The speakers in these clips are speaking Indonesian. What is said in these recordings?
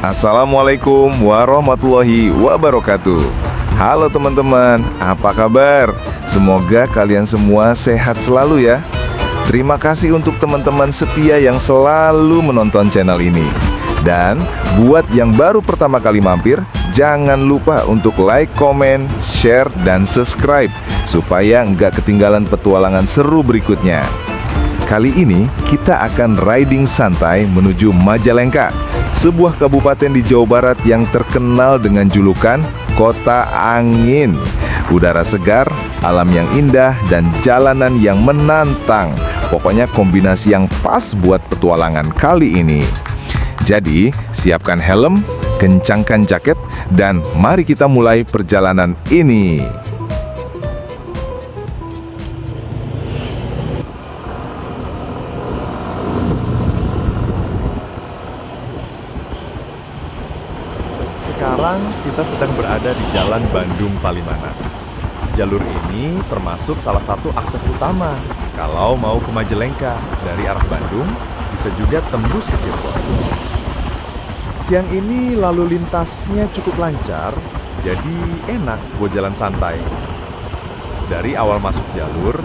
Assalamualaikum warahmatullahi wabarakatuh. Halo teman-teman, apa kabar? Semoga kalian semua sehat selalu ya. Terima kasih untuk teman-teman setia yang selalu menonton channel ini. Dan buat yang baru pertama kali mampir, jangan lupa untuk like, komen, share, dan subscribe supaya nggak ketinggalan petualangan seru berikutnya. Kali ini kita akan riding santai menuju Majalengka, sebuah kabupaten di Jawa Barat yang terkenal dengan julukan Kota Angin. Udara segar, alam yang indah, dan jalanan yang menantang. Pokoknya kombinasi yang pas buat petualangan kali ini. Jadi, siapkan helm, kencangkan jaket, dan mari kita mulai perjalanan ini. Sekarang kita sedang berada di Jalan Bandung Palimanan. Jalur ini termasuk salah satu akses utama kalau mau ke Majalengka dari arah Bandung, bisa juga tembus ke Cirebon. Siang ini lalu lintasnya cukup lancar, jadi enak buat jalan santai. Dari awal masuk jalur,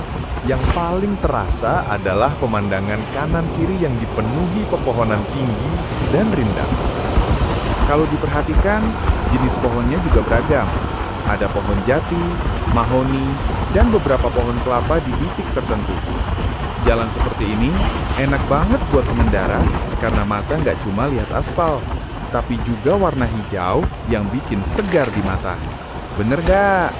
yang paling terasa adalah pemandangan kanan kiri yang dipenuhi pepohonan tinggi dan rindang. Kalau diperhatikan, jenis pohonnya juga beragam. Ada pohon jati, mahoni, dan beberapa pohon kelapa di titik tertentu. Jalan seperti ini enak banget buat pengendara karena mata nggak cuma lihat aspal, tapi juga warna hijau yang bikin segar di mata. Bener nggak?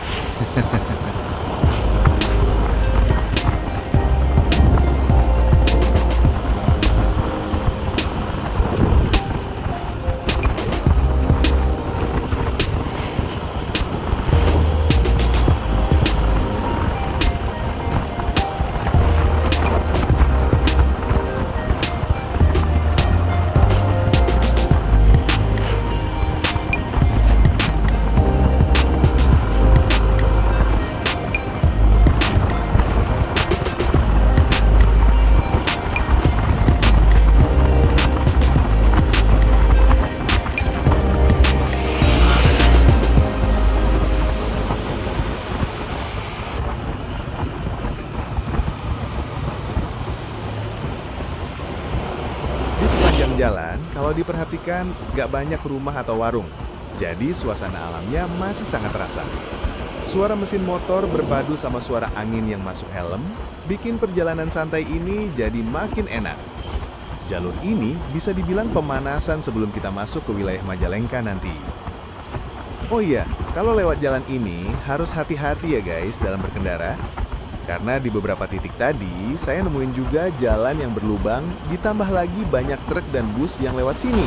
Di sepanjang jalan, kalau diperhatikan, gak banyak rumah atau warung. Jadi suasana alamnya masih sangat terasa. Suara mesin motor berpadu sama suara angin yang masuk helm, bikin perjalanan santai ini jadi makin enak. Jalur ini bisa dibilang pemanasan sebelum kita masuk ke wilayah Majalengka nanti. Oh iya, kalau lewat jalan ini harus hati-hati ya guys dalam berkendara. Karena di beberapa titik tadi, saya nemuin juga jalan yang berlubang, ditambah lagi banyak truk dan bus yang lewat sini.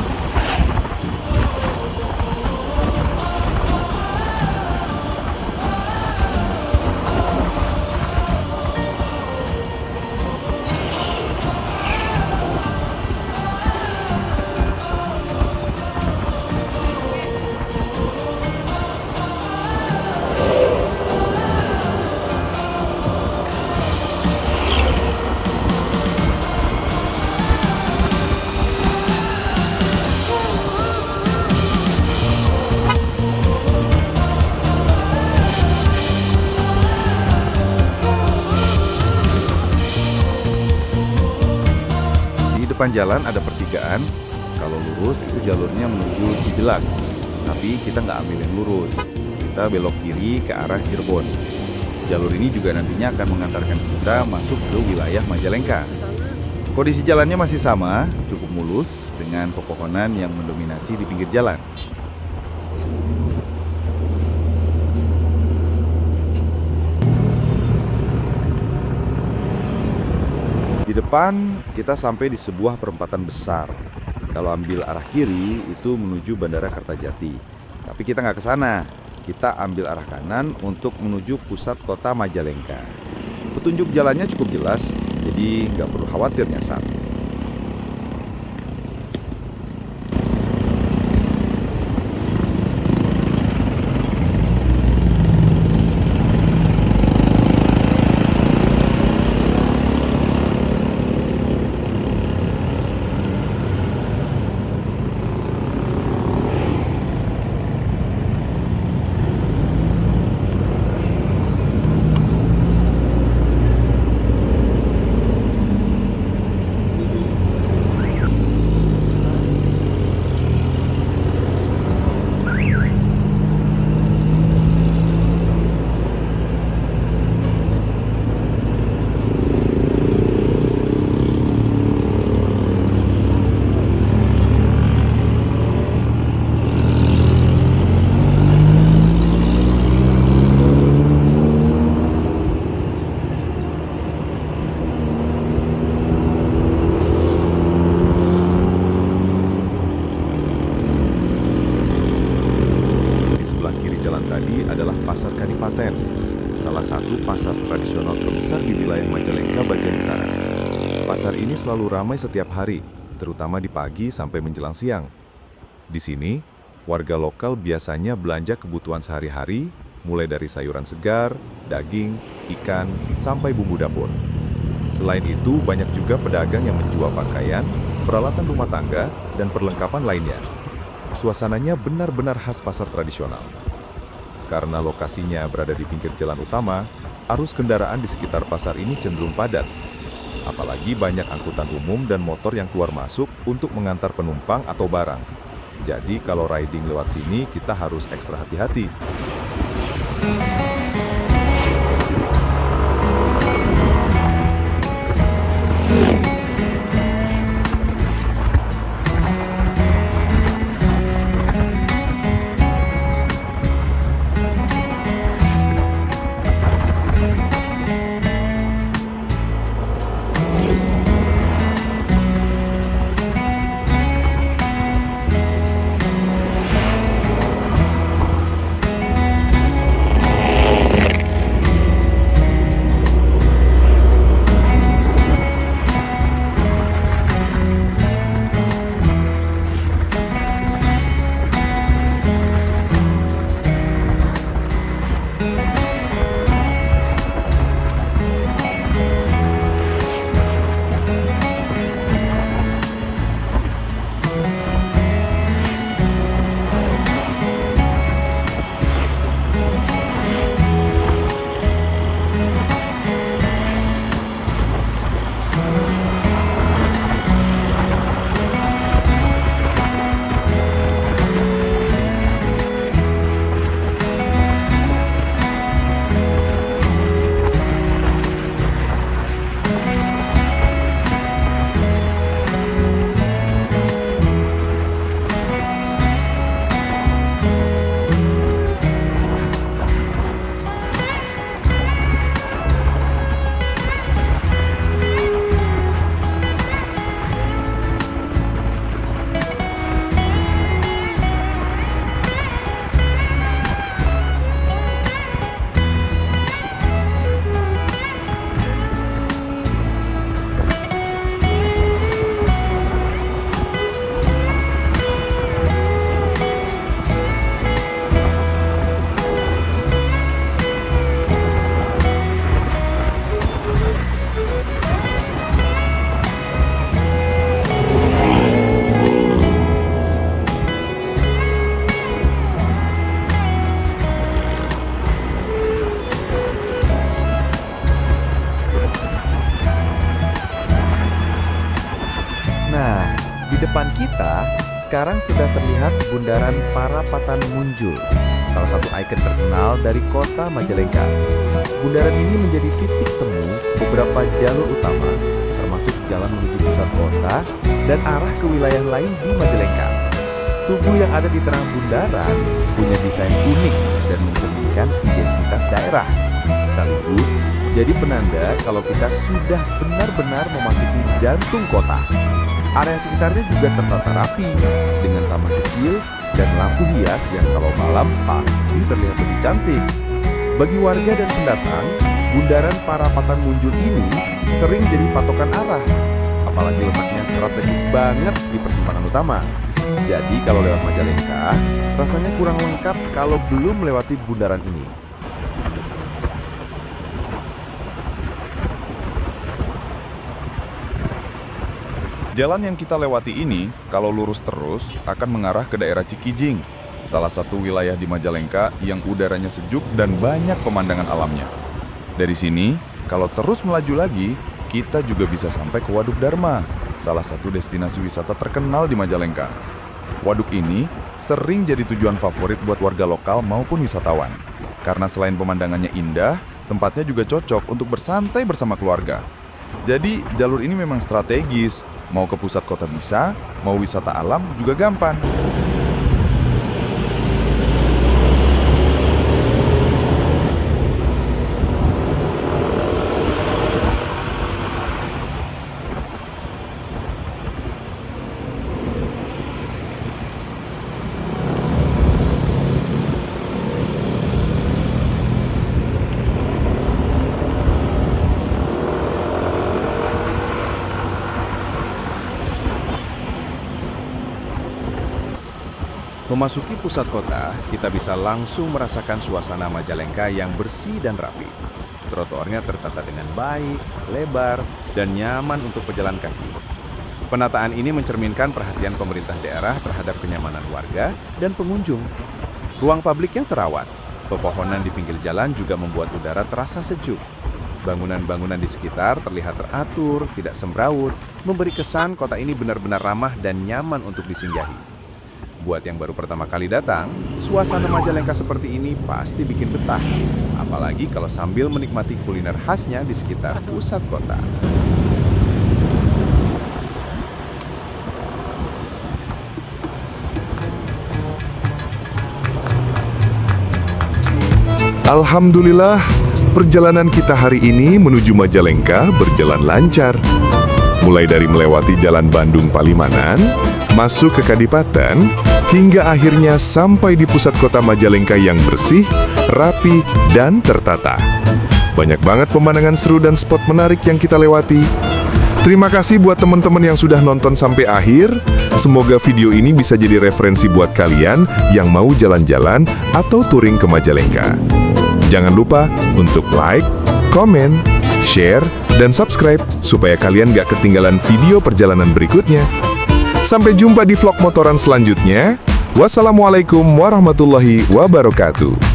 Di depan jalan ada pertigaan, kalau lurus itu jalurnya menuju Cijelak. Tapi kita nggak ambil yang lurus, kita belok kiri ke arah Cirebon. Jalur ini juga nantinya akan mengantarkan kita masuk ke wilayah Majalengka. Kondisi jalannya masih sama, cukup mulus dengan pepohonan yang mendominasi di pinggir jalan. Di depan, kita sampai di sebuah perempatan besar. Kalau ambil arah kiri, itu menuju Bandara Kertajati. Tapi kita nggak ke sana. Kita ambil arah kanan untuk menuju pusat kota Majalengka. Petunjuk jalannya cukup jelas, jadi nggak perlu khawatir nyasar. Kabupaten, salah satu pasar tradisional terbesar di wilayah Majalengka bagian utara. Pasar ini selalu ramai setiap hari, terutama di pagi sampai menjelang siang. Di sini, warga lokal biasanya belanja kebutuhan sehari-hari, mulai dari sayuran segar, daging, ikan, sampai bumbu dapur. Selain itu, banyak juga pedagang yang menjual pakaian, peralatan rumah tangga, dan perlengkapan lainnya. Suasananya benar-benar khas pasar tradisional. Karena lokasinya berada di pinggir jalan utama, arus kendaraan di sekitar pasar ini cenderung padat. Apalagi banyak angkutan umum dan motor yang keluar masuk untuk mengantar penumpang atau barang. Jadi kalau riding lewat sini, kita harus ekstra hati-hati. Nah, di depan kita sekarang sudah terlihat Bundaran Parapatan Munjul, salah satu ikon terkenal dari kota Majalengka. Bundaran ini menjadi titik temu beberapa jalur utama, termasuk jalan menuju pusat kota dan arah ke wilayah lain di Majalengka. Tugu yang ada di tengah bundaran punya desain unik dan mencerminkan identitas daerah. Sekaligus jadi penanda kalau kita sudah benar-benar memasuki jantung kota. Area sekitarnya juga tertata rapi dengan taman kecil dan lampu hias yang kalau malam pasti terlihat lebih cantik. Bagi warga dan pendatang, Bundaran Parapatan Munjul ini sering jadi patokan arah. Apalagi letaknya strategis banget di persimpangan utama. Jadi kalau lewat Majalengka, rasanya kurang lengkap kalau belum melewati bundaran ini. Jalan yang kita lewati ini, kalau lurus terus, akan mengarah ke daerah Cikijing, salah satu wilayah di Majalengka yang udaranya sejuk dan banyak pemandangan alamnya. Dari sini, kalau terus melaju lagi, kita juga bisa sampai ke Waduk Dharma, salah satu destinasi wisata terkenal di Majalengka. Waduk ini sering jadi tujuan favorit buat warga lokal maupun wisatawan, karena selain pemandangannya indah, tempatnya juga cocok untuk bersantai bersama keluarga. Jadi, jalur ini memang strategis. Mau ke pusat kota bisa, mau wisata alam juga gampang. Memasuki pusat kota, kita bisa langsung merasakan suasana Majalengka yang bersih dan rapi. Trotoarnya tertata dengan baik, lebar, dan nyaman untuk pejalan kaki. Penataan ini mencerminkan perhatian pemerintah daerah terhadap kenyamanan warga dan pengunjung. Ruang publik yang terawat, pepohonan di pinggir jalan juga membuat udara terasa sejuk. Bangunan-bangunan di sekitar terlihat teratur, tidak semrawut, memberi kesan kota ini benar-benar ramah dan nyaman untuk disinggahi. Buat yang baru pertama kali datang, suasana Majalengka seperti ini pasti bikin betah. Apalagi kalau sambil menikmati kuliner khasnya di sekitar pusat kota. Alhamdulillah, perjalanan kita hari ini menuju Majalengka berjalan lancar. Mulai dari melewati Jalan Bandung Palimanan, masuk ke Kadipaten, hingga akhirnya sampai di pusat kota Majalengka yang bersih, rapi, dan tertata. Banyak banget pemandangan seru dan spot menarik yang kita lewati. Terima kasih buat teman-teman yang sudah nonton sampai akhir. Semoga video ini bisa jadi referensi buat kalian yang mau jalan-jalan atau touring ke Majalengka. Jangan lupa untuk like, komen, share, dan subscribe supaya kalian gak ketinggalan video perjalanan berikutnya. Sampai jumpa di vlog motoran selanjutnya. Wassalamualaikum warahmatullahi wabarakatuh.